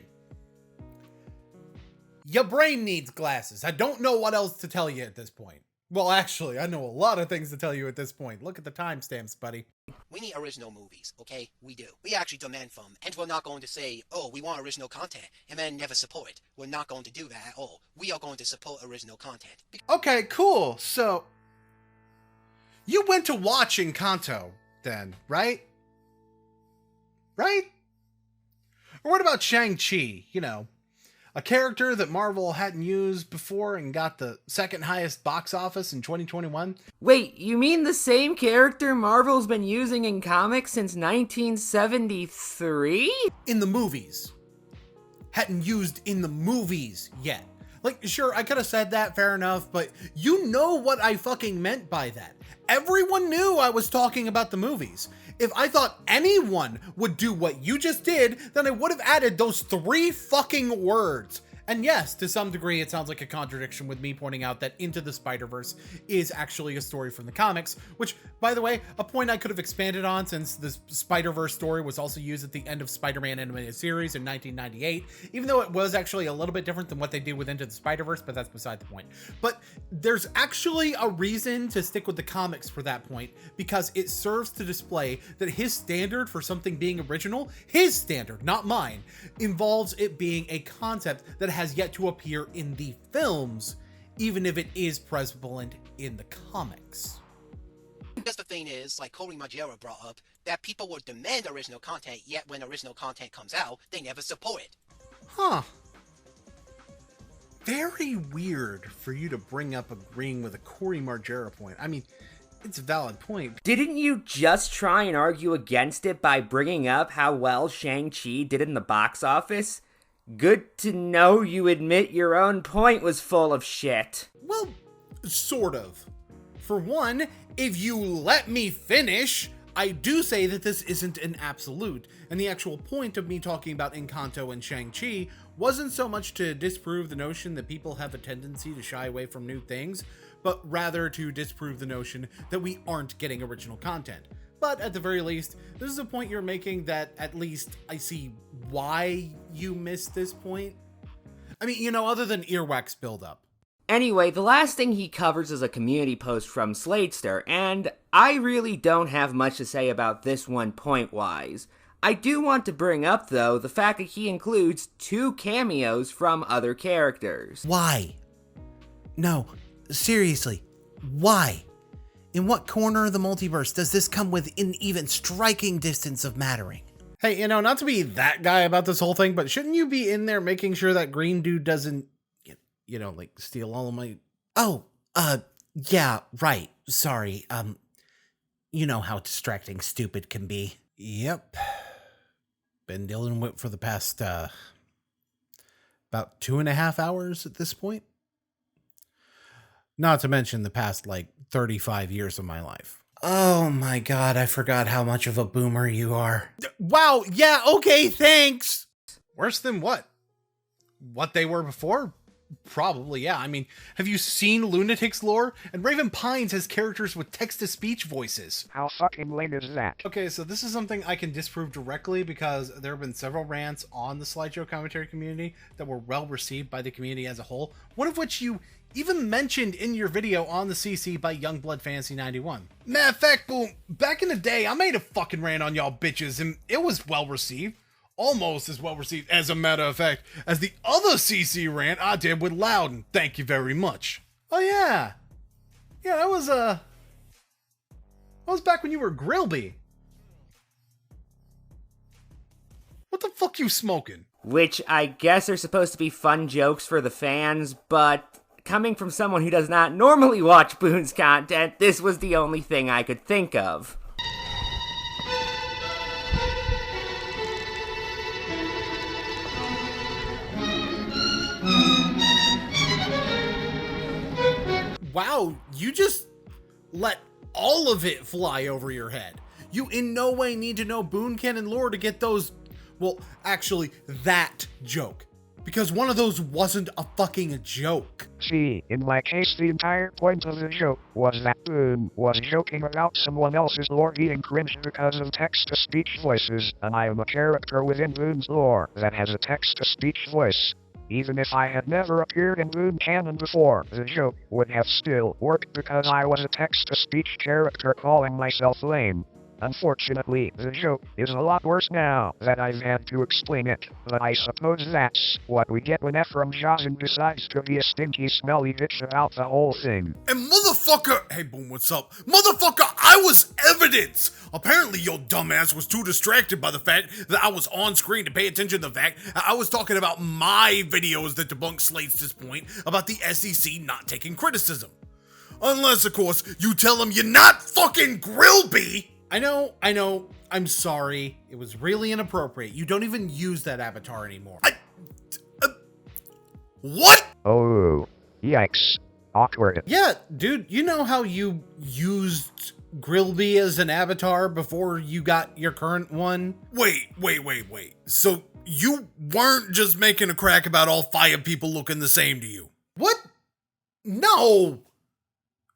Your brain needs glasses. I don't know what else to tell you at this point. Well, actually, I know a lot of things to tell you at this point. Look at the timestamps, buddy. We need original movies, okay? We do. We actually demand them, and we're not going to say, oh, we want original content, and then never support it. We're not going to do that at all. We are going to support original content. Okay, cool. So, you went to watch Encanto, then, right? Right? Or what about Shang-Chi? You know, a character that Marvel hadn't used before and got the second highest box office in 2021. Wait, you mean the same character Marvel's been using in comics since 1973? In the movies. Hadn't used in the movies yet. Like, sure, I could have said that, fair enough, but you know what I fucking meant by that. Everyone knew I was talking about the movies. If I thought anyone would do what you just did, then I would have added those 3 fucking words. And yes, to some degree, it sounds like a contradiction with me pointing out that Into the Spider-Verse is actually a story from the comics, which, by the way, a point I could have expanded on since the Spider-Verse story was also used at the end of Spider-Man animated series in 1998, even though it was actually a little bit different than what they did with Into the Spider-Verse, but that's beside the point. But there's actually a reason to stick with the comics for that point, because it serves to display that his standard for something being original, his standard, not mine, involves it being a concept that has yet to appear in the films, even if it is prevalent in the comics. Because the thing is, like Corey Majera brought up, that people will demand original content, yet when original content comes out, they never support it. Huh. Very weird for you to bring up agreeing with a Corey Margera point. I mean, it's a valid point. Didn't you just try and argue against it by bringing up how well Shang-Chi did in the box office? Good to know you admit your own point was full of shit. Well, sort of. For one, if you let me finish, I do say that this isn't an absolute, and the actual point of me talking about Encanto and Shang-Chi wasn't so much to disprove the notion that people have a tendency to shy away from new things, but rather to disprove the notion that we aren't getting original content. But at the very least, this is a point you're making that at least I see why you missed this point. I mean, other than earwax buildup. Anyway, the last thing he covers is a community post from Sladester, and I really don't have much to say about this one point-wise. I do want to bring up, though, the fact that he includes 2 cameos from other characters. Why? No, seriously, why? In what corner of the multiverse does this come within even striking distance of mattering? Hey, not to be that guy about this whole thing, but shouldn't you be in there making sure that green dude doesn't, steal all of my... Oh, yeah, right. Sorry. You know how distracting stupid can be. Yep. Been dealing with for the past, about 2.5 hours at this point. Not to mention the past, 35 years of my life. Oh my god, I forgot how much of a boomer you are. Wow, yeah, okay, thanks! Worse than what? What they were before? Probably, yeah. I mean, have you seen Lunatic's lore? And Raven Pines has characters with text-to-speech voices. How fucking lame is that? Okay, so this is something I can disprove directly because there have been several rants on the slideshow commentary community that were well received by the community as a whole, one of which you even mentioned in your video on the CC by Youngblood Fantasy 91. Matter of fact, Boom, back in the day, I made a fucking rant on y'all bitches, and it was well received. Almost as well received, as a matter of fact, as the other CC rant I did with Loudon. Thank you very much. Oh yeah. Yeah, that was back when you were Grillby. What the fuck you smoking? Which I guess are supposed to be fun jokes for the fans, but coming from someone who does not normally watch Boon's content, this was the only thing I could think of. Wow, you just let all of it fly over your head. You in no way need to know Boon canon lore to get those, well, actually, that joke. Because one of those wasn't a fucking joke. See, in my case the entire point of the joke was that Boon was joking about someone else's lore being cringe because of text-to-speech voices, and I am a character within Boon's lore that has a text-to-speech voice. Even if I had never appeared in Boon canon before, the joke would have still worked because I was a text-to-speech character calling myself lame. Unfortunately, the joke is a lot worse now that I've had to explain it, but I suppose that's what we get when Ephraim Jazin decides to be a stinky, smelly bitch about the whole thing. And motherfucker, hey Boom, what's up? Motherfucker, I was evidence! Apparently your dumbass was too distracted by the fact that I was on screen to pay attention to the fact I was talking about my videos that debunk Slate's point about the SEC not taking criticism. Unless, of course, you tell him you're not fucking Grillby! I know, I'm sorry. It was really inappropriate. You don't even use that avatar anymore. What? Oh, yikes. Awkward. Yeah, dude, you know how you used Grillby as an avatar before you got your current one? Wait. So you weren't just making a crack about all fire people looking the same to you? What? No!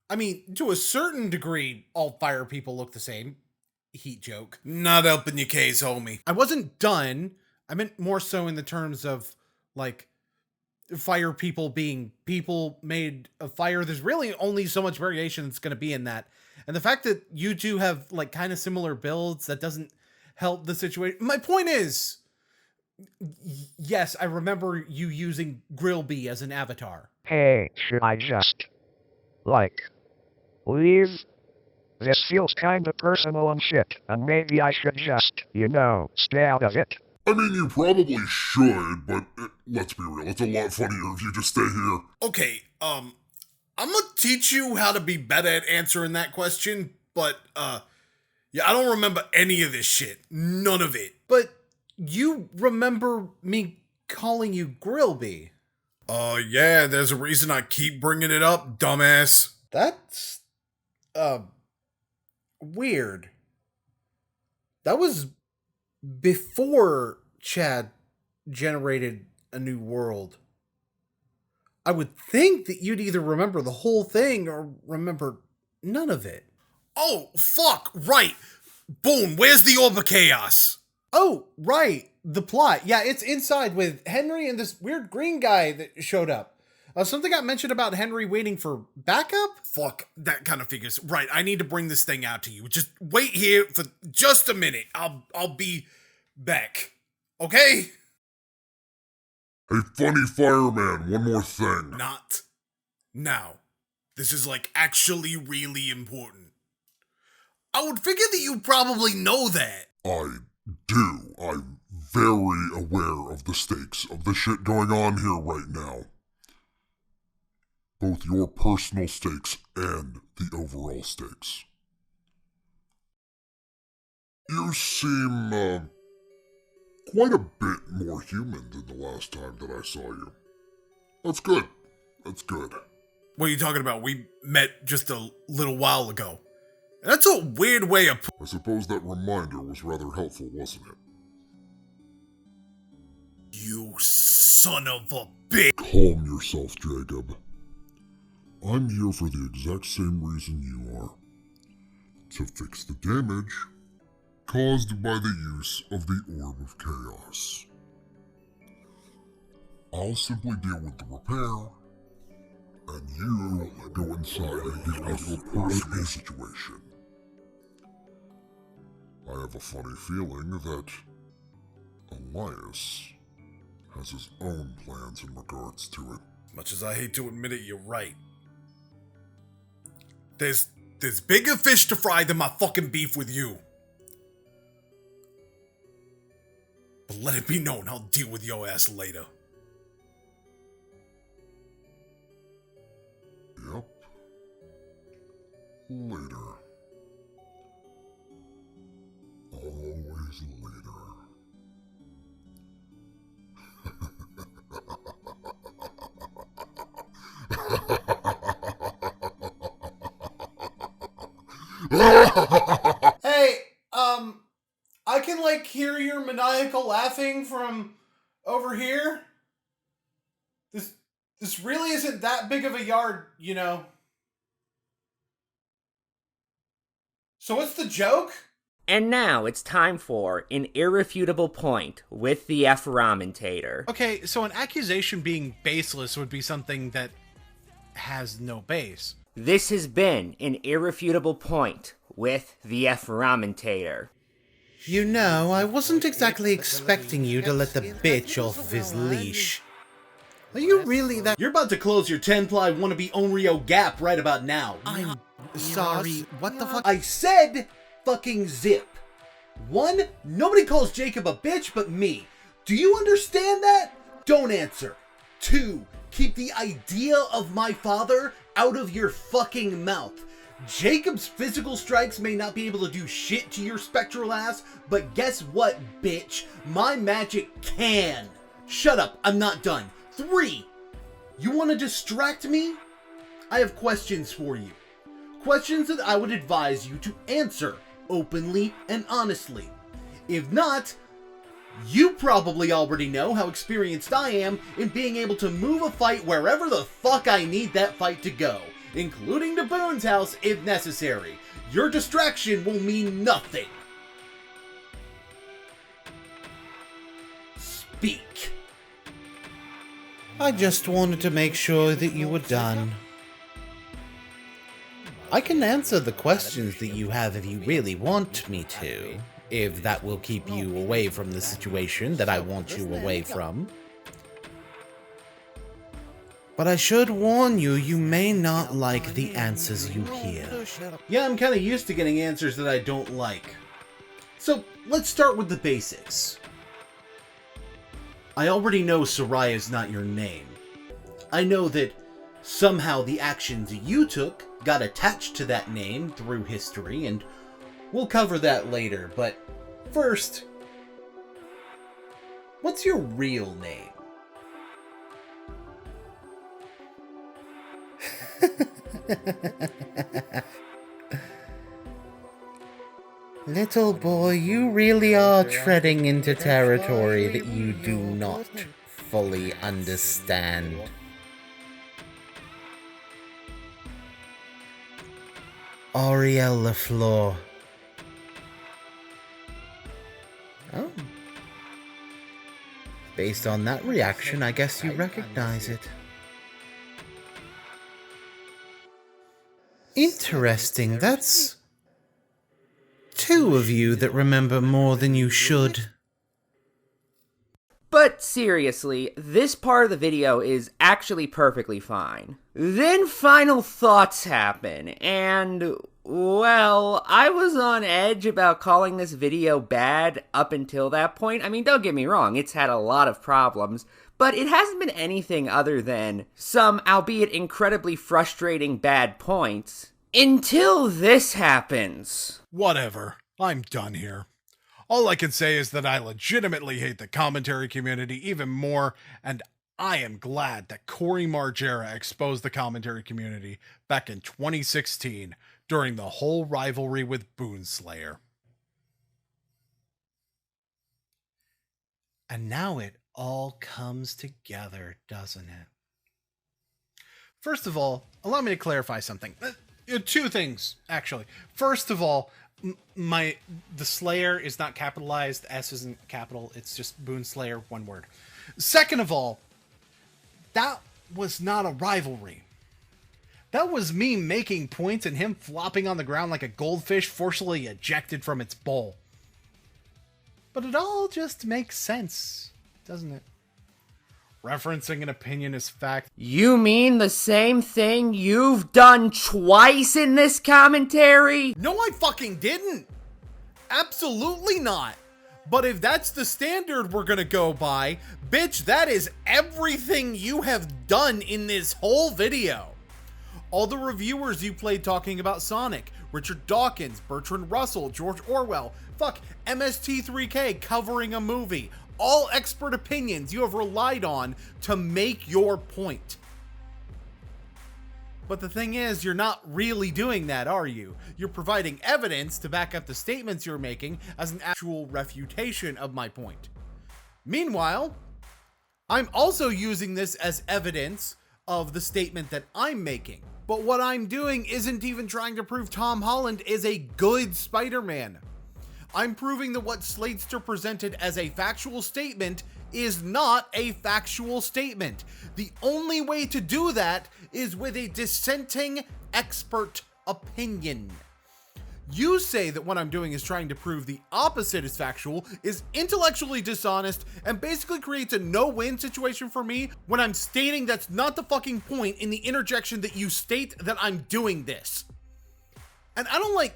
I mean, to a certain degree, all fire people look the same. Heat joke. Not helping your case, homie. I wasn't done. I meant more so in the terms of, like, fire people being people made of fire. There's really only so much variation that's going to be in that. And the fact that you two have, like, kind of similar builds, that doesn't help the situation. My point is, yes, I remember you using Grillby as an avatar. Hey, should I just, leave? This feels kinda personal and shit, and maybe I should just, stay out of it. I mean, you probably should, but let's be real, it's a lot funnier if you just stay here. Okay, I'm gonna teach you how to be better at answering that question, but, yeah, I don't remember any of this shit. None of it. But you remember me calling you Grillby. Yeah, there's a reason I keep bringing it up, dumbass. That's, weird. That was before Chad generated a new world. I would think that you'd either remember the whole thing or remember none of it. Oh, fuck, right. Boon, where's the Orb of Chaos? Oh, right. The plot. Yeah, it's inside with Henry and this weird green guy that showed up. Something got mentioned about Henry waiting for backup? Fuck, that kind of figures. Right, I need to bring this thing out to you. Just wait here for just a minute. I'll be back. Okay? Hey, funny fireman, one more thing. Not now. This is, actually really important. I would figure that you probably know that. I do. I'm very aware of the stakes of the shit going on here right now. Both your personal stakes and the overall stakes. You seem, quite a bit more human than the last time that I saw you. That's good. That's good. What are you talking about? We met just a little while ago. That's a weird way of... I suppose that reminder was rather helpful, wasn't it? You son of a bitch! Calm yourself, Jacob. I'm here for the exact same reason you are. To fix the damage caused by the use of the Orb of Chaos. I'll simply deal with the repair, and you go inside and deal with your personal situation. I have a funny feeling that Elias has his own plans in regards to it. Much as I hate to admit it, you're right. There's bigger fish to fry than my fucking beef with you. But let it be known, I'll deal with your ass later. Yep. Later. Always later. Hey, I can, hear your maniacal laughing from over here. This really isn't that big of a yard, you know. So what's the joke? And now it's time for an irrefutable point with the Efferamentator. Okay, so an accusation being baseless would be something that has no base. This has been an irrefutable point with the Efferamentator. You know, I wasn't exactly expecting you to let the bitch off his leash. Are you really that— You're about to close your 10-ply wannabe Onryo gap right about now. I'm sorry, what the fuck? I said fucking zip. 1, nobody calls Jacob a bitch but me. Do you understand that? Don't answer. 2, keep the idea of my father out of your fucking mouth. Jacob's physical strikes may not be able to do shit to your spectral ass, but guess what, bitch? My magic can. Shut up, I'm not done. 3, you want to distract me? I have questions for you. Questions that I would advise you to answer openly and honestly. If not, you probably already know how experienced I am in being able to move a fight wherever the fuck I need that fight to go, including to Boon's house if necessary. Your distraction will mean nothing. Speak. I just wanted to make sure that you were done. I can answer the questions that you have if you really want me to, if that will keep you away from the situation that I want you away from. But I should warn you, you may not like the answers you hear. Yeah, I'm kind of used to getting answers that I don't like. So, let's start with the basics. I already know Soraya's not your name. I know that somehow the actions you took got attached to that name through history, and we'll cover that later, but first, what's your real name? Little boy, you really are treading into territory that you do not fully understand. Ariel LaFleur. Oh. Based on that reaction, I guess you recognize it. Interesting, that's two of you that remember more than you should. But seriously, this part of the video is actually perfectly fine. Then final thoughts happen, and, well, I was on edge about calling this video bad up until that point. I mean, don't get me wrong, it's had a lot of problems, but it hasn't been anything other than some, albeit incredibly frustrating, bad points. Until this happens. Whatever. I'm done here. All I can say is that I legitimately hate the commentary community even more, and I am glad that Corey Margera exposed the commentary community back in 2016 during the whole rivalry with Boonslayer. And now it all comes together, doesn't it? First of all, allow me to clarify something. Two things, actually. First of all, the Slayer is not capitalized. S isn't capital. It's just Boonslayer, one word. Second of all, that was not a rivalry. That was me making points and him flopping on the ground like a goldfish forcibly ejected from its bowl. But it all just makes sense, doesn't it? Referencing an opinion is fact. You mean the same thing you've done twice in this commentary? No, I fucking didn't. Absolutely not. But if that's the standard we're gonna go by, bitch, that is everything you have done in this whole video. All the reviewers you played talking about Sonic, Richard Dawkins, Bertrand Russell, George Orwell, fuck, MST3K covering a movie. All expert opinions you have relied on to make your point. But the thing is, you're not really doing that, are you? You're providing evidence to back up the statements you're making as an actual refutation of my point. Meanwhile, I'm also using this as evidence of the statement that I'm making. But what I'm doing isn't even trying to prove Tom Holland is a good Spider-Man. I'm proving that what Slatester presented as a factual statement is not a factual statement. The only way to do that is with a dissenting expert opinion. You say that what I'm doing is trying to prove the opposite is factual, is intellectually dishonest, and basically creates a no-win situation for me when I'm stating that's not the fucking point in the interjection that you state that I'm doing this. And I don't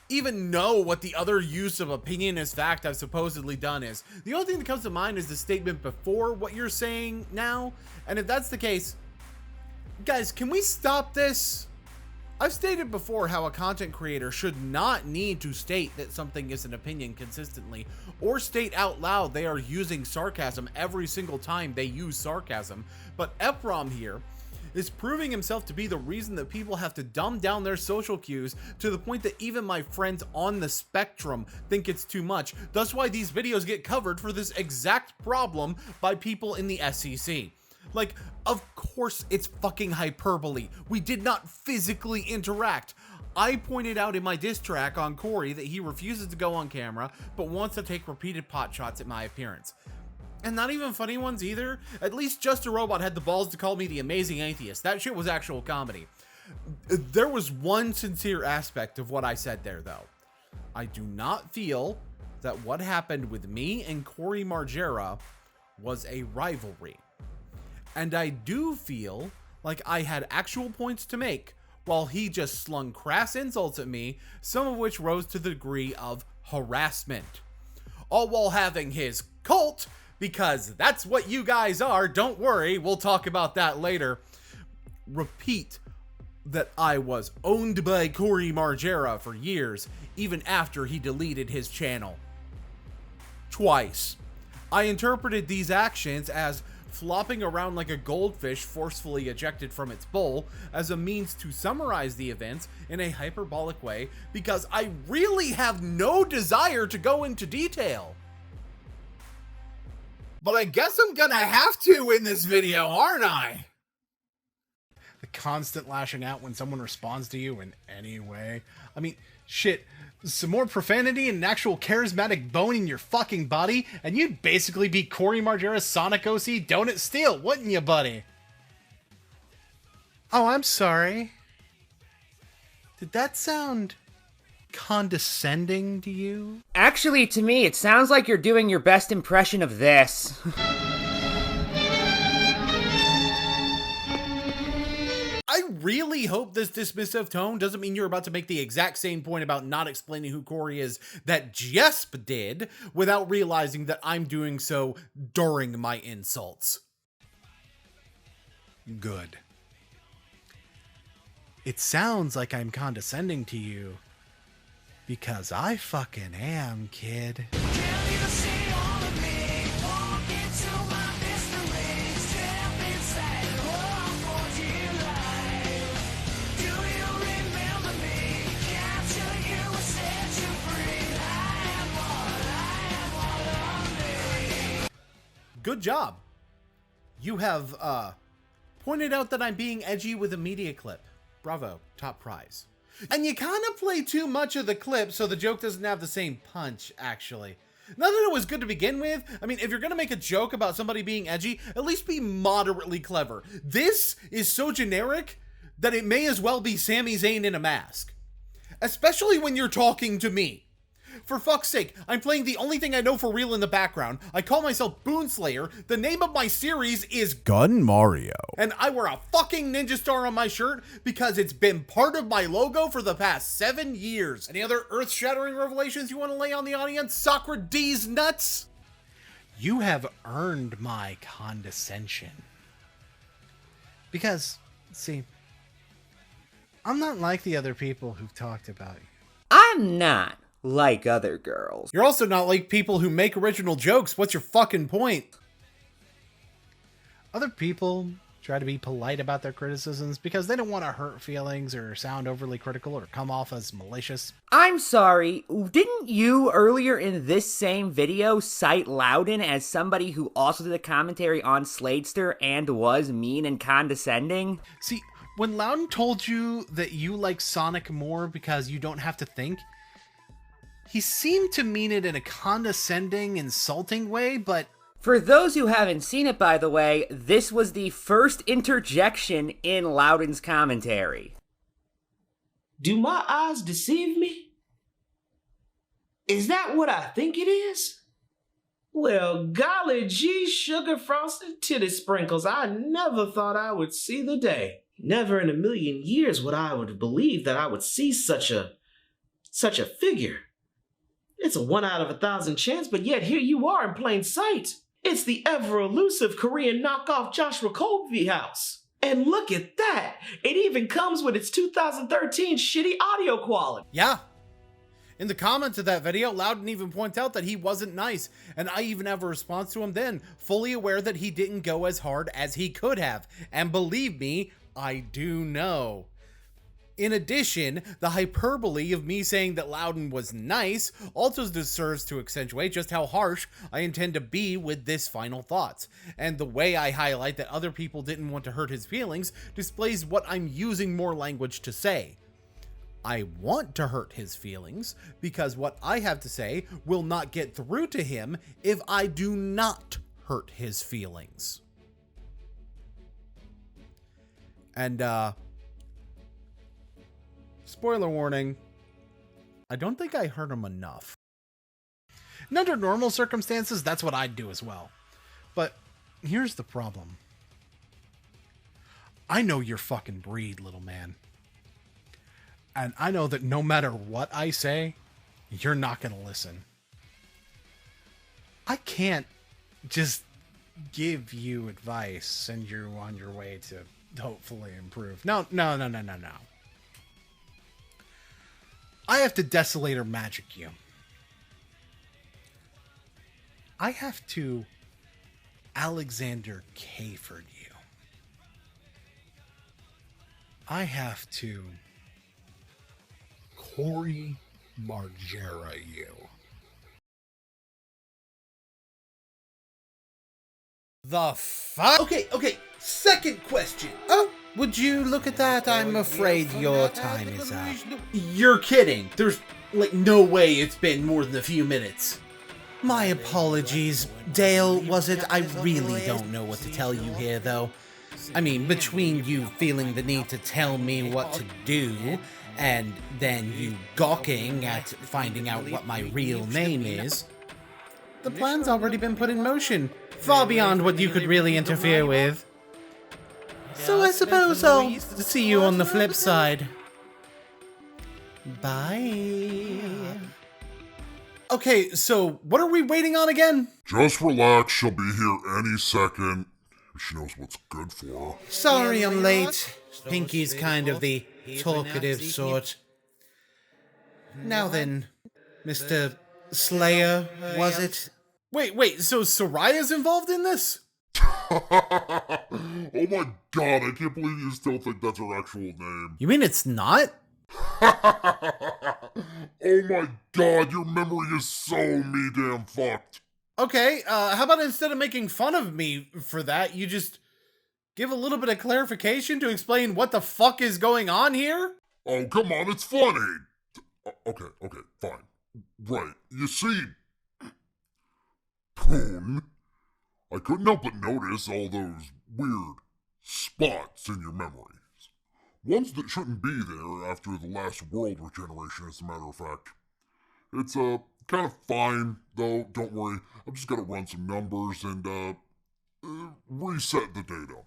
even know what the other use of opinion as fact I've supposedly done is. The only thing that comes to mind is the statement before what you're saying now. And if that's the case, guys, can we stop this? I've stated before how a content creator should not need to state that something is an opinion consistently, or state out loud they are using sarcasm every single time they use sarcasm. But Eprom here is proving himself to be the reason that people have to dumb down their social cues to the point that even my friends on the spectrum think it's too much. That's why these videos get covered for this exact problem by people in the SEC. Like, of course it's fucking hyperbole. We did not physically interact. I pointed out in my diss track on Corey that he refuses to go on camera, but wants to take repeated pot shots at my appearance. And not even funny ones either. At least Just a Robot had the balls to call me the amazing atheist. That shit was actual comedy. There was one sincere aspect of what I said there, though. I do not feel that what happened with me and Corey Margera was a rivalry. And I do feel like I had actual points to make, while he just slung crass insults at me, some of which rose to the degree of harassment. All while having his cult, because that's what you guys are, don't worry, we'll talk about that later, repeat that I was owned by Corey Margera for years, even after he deleted his channel. Twice. I interpreted these actions as flopping around like a goldfish forcefully ejected from its bowl as a means to summarize the events in a hyperbolic way because I really have no desire to go into detail. But I guess I'm gonna have to in this video, aren't I? The constant lashing out when someone responds to you in any way. I mean, shit. Some more profanity and an actual charismatic bone in your fucking body, and you'd basically be Corey Margera's Sonic OC Donut Steel, wouldn't you, buddy? Oh, I'm sorry. Did that sound condescending to you? Actually, to me, it sounds like you're doing your best impression of this. I really hope this dismissive tone doesn't mean you're about to make the exact same point about not explaining who Corey is that Jesp did without realizing that I'm doing so during my insults. Good. It sounds like I'm condescending to you because I fucking am, kid. Good job. You have pointed out that I'm being edgy with a media clip. Bravo, top prize. And you kind of play too much of the clip so the joke doesn't have the same punch, actually. Not that it was good to begin with. I mean, if you're gonna make a joke about somebody being edgy, at least be moderately clever. This is so generic that it may as well be Sami Zayn in a mask. Especially when you're talking to me. For fuck's sake, I'm playing the only thing I know for real in the background. I call myself Boonslayer. The name of my series is Gun Mario. And I wear a fucking ninja star on my shirt because it's been part of my logo for the past 7 years. Any other earth-shattering revelations you want to lay on the audience, Socrates nuts? You have earned my condescension. Because, see, I'm not like the other people who've talked about you. I'm not like other girls. You're also not like people who make original jokes. What's your fucking point? Other people try to be polite about their criticisms because they don't want to hurt feelings or sound overly critical or come off as malicious. I'm sorry, didn't you earlier in this same video cite Loudon as somebody who also did a commentary on Sladester and was mean and condescending? See, when Loudon told you that you like Sonic more because you don't have to think, he seemed to mean it in a condescending, insulting way, but... For those who haven't seen it, by the way, this was the first interjection in Loudon's commentary. Do my eyes deceive me? Is that what I think it is? Well, golly gee, sugar frosted titty sprinkles, I never thought I would see the day. Never in a million years would I have believed that I would see such a figure. It's a 1 out of 1,000 chance, but yet here you are in plain sight. It's the ever-elusive Korean knockoff Joshua Colby House. And look at that! It even comes with its 2013 shitty audio quality. Yeah. In the comments of that video, Loudon even points out that he wasn't nice, and I even have a response to him then, fully aware that he didn't go as hard as he could have. And believe me, I do know. In addition, the hyperbole of me saying that Loudon was nice also deserves to accentuate just how harsh I intend to be with this final thoughts. And the way I highlight that other people didn't want to hurt his feelings displays what I'm using more language to say. I want to hurt his feelings because what I have to say will not get through to him if I do not hurt his feelings. And, spoiler warning, I don't think I hurt him enough. And under normal circumstances, that's what I'd do as well. But here's the problem. I know your fucking breed, little man. And I know that no matter what I say, you're not going to listen. I can't just give you advice, send you on your way to hopefully improve. No. I have to Desolator magic you. I have to Alexander Kayford you. I have to Corey Margera you. The fuck? Okay, second question. Oh, would you look at that? I'm afraid your time is up. You're kidding. There's, like, no way it's been more than a few minutes. My apologies. Dale, was it? I really don't know what to tell you here, though. I mean, between you feeling the need to tell me what to do, and then you gawking at finding out what my real name is, the plan's already been put in motion, far beyond what you could really interfere with. So I suppose I'll see you on the flip side. Bye. Okay, so what are we waiting on again? Just relax, she'll be here any second. She knows what's good for her. Sorry I'm late. Pinky's kind of the talkative sort. Now then, Mr. Slayer, was it? Wait, so Soraya's involved in this? Oh my god, I can't believe you still think that's her actual name. You mean it's not? Oh my god, your memory is so me damn fucked. Okay, how about instead of making fun of me for that, you just give a little bit of clarification to explain what the fuck is going on here? Oh, come on, it's funny. Okay, fine. Right, you see, Boon, I couldn't help but notice all those weird spots in your memories. Ones that shouldn't be there after the last world regeneration, as a matter of fact. It's, kind of fine, though, don't worry. I've just gotta run some numbers and, reset the data.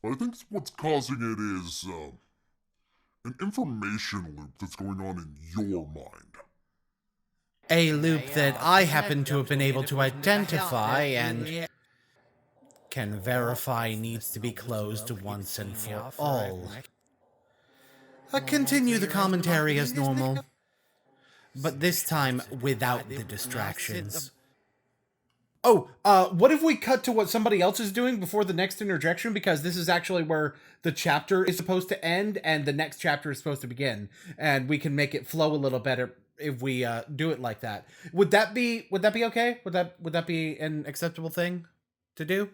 But I think what's causing it is, an information loop that's going on in your mind. A loop that I happen to have been able to identify and can verify needs to be closed once and for all. Continue the commentary as normal, but this time without the distractions. Oh, what if we cut to what somebody else is doing before the next interjection? Because this is actually where the chapter is supposed to end and the next chapter is supposed to begin. And we can make it flow a little better if we do it like that. Would that be okay? Would that be an acceptable thing to do?